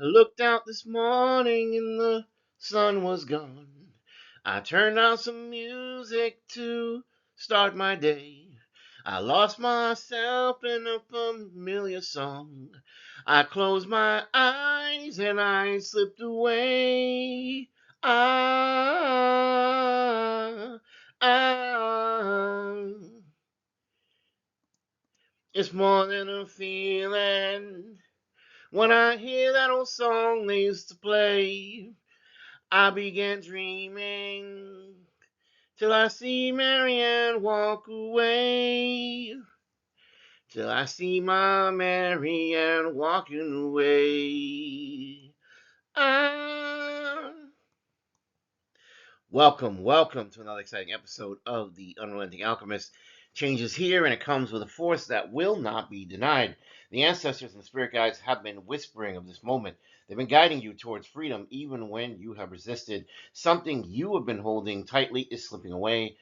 I looked out this morning and the sun was gone. I turned on some music to start my day. I lost myself in a familiar song. I closed my eyes and I slipped away. Ah, ah. It's more than a feeling. When I hear that old song they used to play, I began dreaming till I see Marianne walk away. Till I see my Marianne walking away. Ah. Welcome to another exciting episode of the Unrelenting Alchemist. Change is here, and it comes with a force that will not be denied. The ancestors and spirit guides have been whispering of this moment. They've been guiding you towards freedom, even when you have resisted. Something you have been holding tightly is slipping away,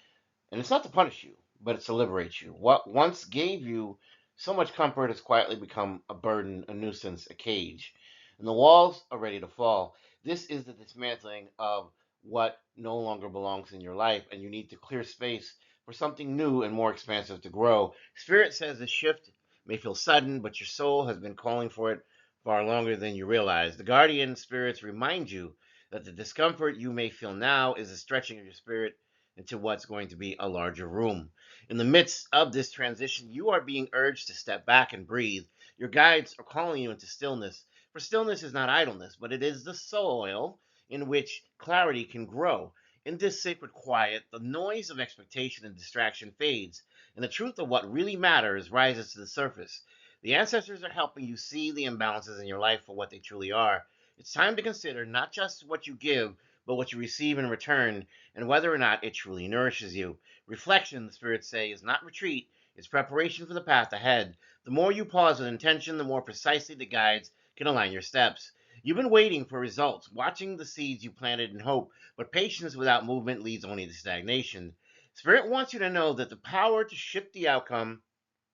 and it's not to punish you, but it's to liberate you. What once gave you so much comfort has quietly become a burden, a nuisance, a cage. And the walls are ready to fall. This is the dismantling of what no longer belongs in your life, and you need to clear space for something new and more expansive to grow. Spirit says the shift may feel sudden, but your soul has been calling for it far longer than you realize. The guardian spirits remind you that the discomfort you may feel now is a stretching of your spirit into what's going to be a larger room. In the midst of this transition, you are being urged to step back and breathe. Your guides are calling you into stillness. For stillness is not idleness, but it is the soil in which clarity can grow. In this sacred quiet, the noise of expectation and distraction fades, and the truth of what really matters rises to the surface. The ancestors are helping you see the imbalances in your life for what they truly are. It's time to consider not just what you give, but what you receive in return, and whether or not it truly nourishes you. Reflection, the spirits say, is not retreat, it's preparation for the path ahead. The more you pause with intention, the more precisely the guides can align your steps. You've been waiting for results, watching the seeds you planted in hope, but patience without movement leads only to stagnation. Spirit wants you to know that the power to shift the outcome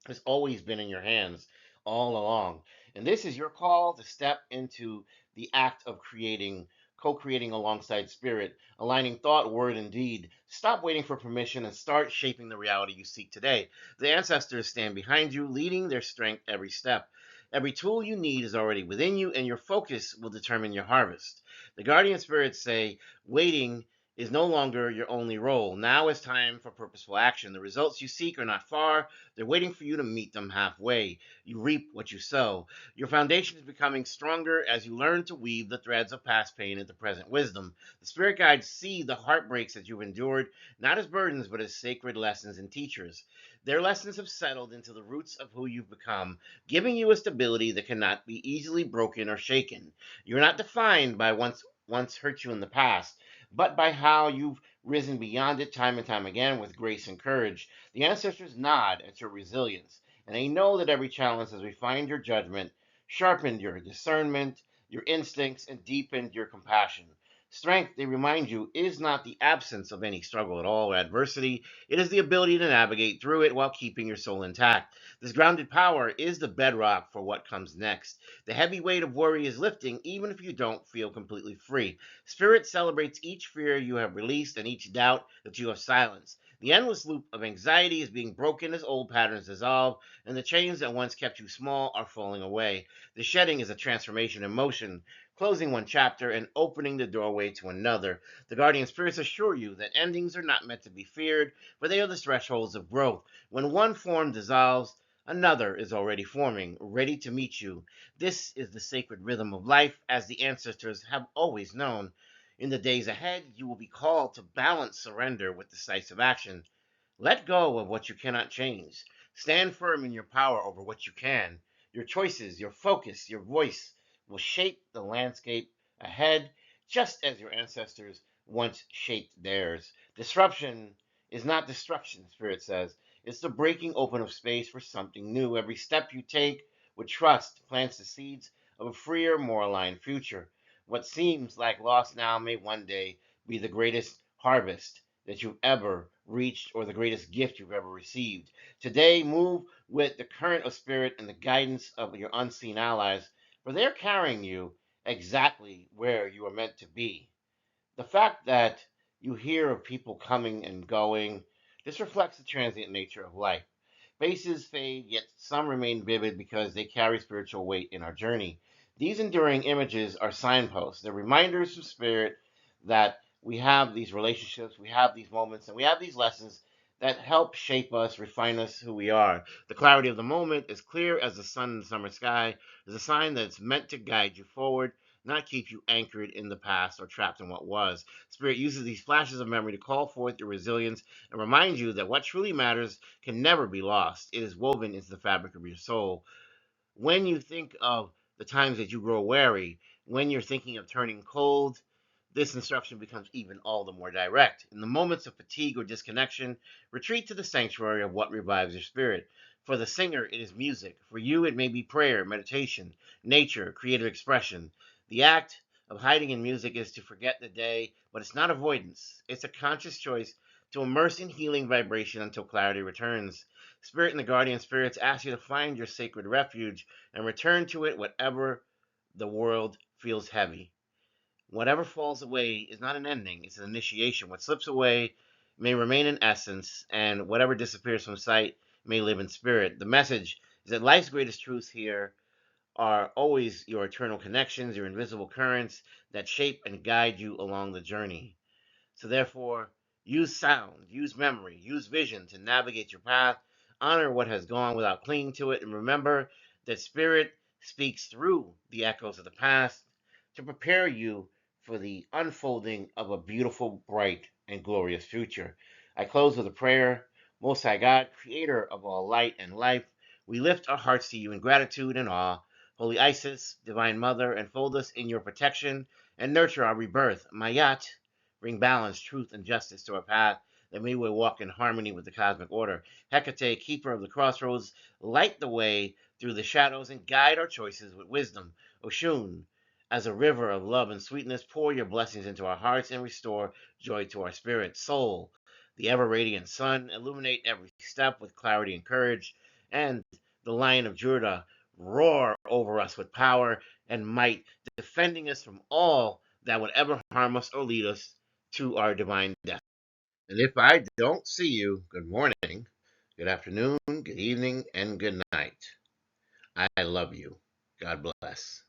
has always been in your hands all along. And this is your call to step into the act of creating, co creating alongside spirit, aligning thought, word, and deed. Stop waiting for permission and start shaping the reality you seek today. The ancestors stand behind you, leading their strength every step. Every tool you need is already within you, and your focus will determine your harvest. The guardian spirits say, waiting is no longer your only role. Now is time for purposeful action. The results you seek are not far, they're waiting for you to meet them halfway. You reap what you sow. Your foundation is becoming stronger as you learn to weave the threads of past pain into present wisdom. The spirit guides see the heartbreaks that you've endured not as burdens but as sacred lessons and teachers. Their lessons have settled into the roots of who you've become, giving you a stability that cannot be easily broken or shaken. You're not defined by once hurt you in the past, but by how you've risen beyond it time and time again with grace and courage. The ancestors nod at your resilience, and they know that every challenge has refined your judgment, sharpened your discernment, your instincts, and deepened your compassion. Strength, they remind you, is not the absence of any struggle at all or adversity. It is the ability to navigate through it while keeping your soul intact. This grounded power is the bedrock for what comes next. The heavy weight of worry is lifting, even if you don't feel completely free. Spirit celebrates each fear you have released and each doubt that you have silenced. The endless loop of anxiety is being broken as old patterns dissolve, and the chains that once kept you small are falling away. The shedding is a transformation in motion, closing one chapter and opening the doorway to another. The guardian spirits assure you that endings are not meant to be feared, for they are the thresholds of growth. When one form dissolves, another is already forming, ready to meet you. This is the sacred rhythm of life, as the ancestors have always known. In the days ahead, you will be called to balance surrender with decisive action. Let go of what you cannot change. Stand firm in your power over what you can. Your choices, your focus, your voice will shape the landscape ahead, just as your ancestors once shaped theirs. Disruption is not destruction, Spirit says. It's the breaking open of space for something new. Every step you take with trust plants the seeds of a freer, more aligned future. What seems like loss now may one day be the greatest harvest that you've ever reached or the greatest gift you've ever received. Today, move with the current of spirit and the guidance of your unseen allies, for they're carrying you exactly where you are meant to be. The fact that you hear of people coming and going, this reflects the transient nature of life. Faces fade, yet some remain vivid because they carry spiritual weight in our journey. These enduring images are signposts. They're reminders from spirit that we have these relationships, we have these moments, and we have these lessons that help shape us, refine us who we are. The clarity of the moment is clear as the sun in the summer sky, is a sign that it's meant to guide you forward, not keep you anchored in the past or trapped in what was. Spirit uses these flashes of memory to call forth your resilience and remind you that what truly matters can never be lost. It is woven into the fabric of your soul. When you think of the times that you grow weary, when you're thinking of turning cold, this instruction becomes even all the more direct. In the moments of fatigue or disconnection, retreat to the sanctuary of what revives your spirit. For the singer, it is music. For you, it may be prayer, meditation, nature, creative expression. The act of hiding in music is to forget the day, but it's not avoidance. It's a conscious choice to immerse in healing vibration until clarity returns. Spirit and the guardian spirits ask you to find your sacred refuge and return to it whatever the world feels heavy. Whatever falls away is not an ending, it's an initiation. What slips away may remain in essence, and whatever disappears from sight may live in spirit. The message is that life's greatest truths here are always your eternal connections, your invisible currents that shape and guide you along the journey. So therefore, use sound, use memory, use vision to navigate your path. Honor what has gone without clinging to it, and remember that spirit speaks through the echoes of the past to prepare you for the unfolding of a beautiful, bright, and glorious future. I close with a prayer. Most High God, creator of all light and life, we lift our hearts to you in gratitude and awe. Holy Isis, Divine Mother, enfold us in your protection and nurture our rebirth. Mayat, bring balance, truth, and justice to our path, that we will walk in harmony with the cosmic order. Hecate, keeper of the crossroads, light the way through the shadows and guide our choices with wisdom. Oshun, as a river of love and sweetness, pour your blessings into our hearts and restore joy to our spirit. Soul, the ever radiant sun, illuminate every step with clarity and courage. And the Lion of Judah, roar over us with power and might, defending us from all that would ever harm us or lead us to our divine death. And if I don't see you, good morning, good afternoon, good evening, and good night. I love you. God bless.